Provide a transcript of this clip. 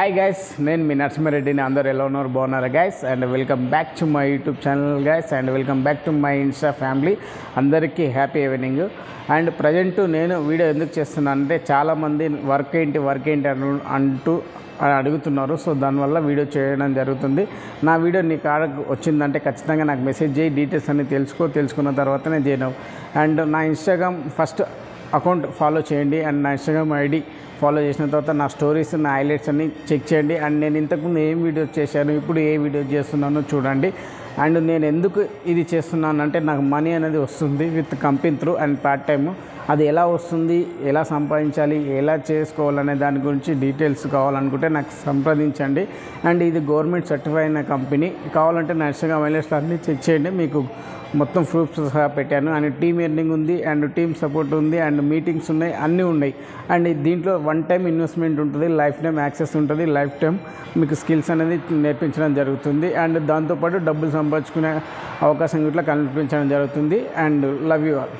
Hi guys, నేను మీ నరసింహారెడ్డిని. అందరూ ఎలా ఉన్నారు? బాగున్నారా guys? And welcome back to my YouTube channel guys, and welcome back to my Insta family. అందరికీ హ్యాపీ ఈవినింగ్. అండ్ ప్రజెంట్ నేను video ఎందుకు చేస్తున్నాను అంటే, చాలామంది వర్క్ ఏంటి అంటూ అడుగుతున్నారు. సో దానివల్ల వీడియో చేయడం జరుగుతుంది. నా వీడియో నీ కాడకు వచ్చిందంటే ఖచ్చితంగా నాకు మెసేజ్ చేయి, డీటెయిల్స్ అన్ని తెలుసుకున్న తర్వాతనే చేయను. అండ్ నా ఇన్స్టాగ్రామ్ ఫస్ట్ అకౌంట్ ఫాలో చేయండి, అండ్ నా ఇన్స్టాగ్రామ్ ఐడి ఫాలో చేసిన తర్వాత నా స్టోరీస్, నా హైలైట్స్ అన్నీ చెక్ చేయండి. అండ్ నేను ఇంతకుముందు ఏం వీడియోస్ చేశాను, ఇప్పుడు ఏ వీడియో చేస్తున్నానో చూడండి. అండ్ నేను ఎందుకు ఇది చేస్తున్నాను అంటే, నాకు మనీ అనేది వస్తుంది with company through and part time. అది ఎలా వస్తుంది, ఎలా సంపాదించాలి, ఎలా చేసుకోవాలనే దాని గురించి డీటెయిల్స్ కావాలనుకుంటే నాకు సంప్రదించండి. అండ్ ఇది గవర్నమెంట్ సర్టిఫై అయిన కంపెనీ. కావాలంటే నా ఇన్స్టాగ్రామ్ హైలైట్స్ అన్నీ చెక్ చేయండి, మీకు మొత్తం ప్రూఫ్స్ సహా పెట్టాను. అండ్ టీమ్ ఎర్నింగ్ ఉంది, అండ్ టీమ్ సపోర్ట్ ఉంది, అండ్ మీటింగ్స్ ఉన్నాయి, అన్నీ ఉన్నాయి. అండ్ దీంట్లో వన్ టైం ఇన్వెస్ట్మెంట్ ఉంటుంది, లైఫ్ టైం యాక్సెస్ ఉంటుంది, లైఫ్ టైం మీకు స్కిల్స్ అనేది నేర్పించడం జరుగుతుంది. అండ్ దాంతోపాటు డబ్బులు సంపాదించుకునే అవకాశం ఇట్లా కల్పించడం జరుగుతుంది. And love you all.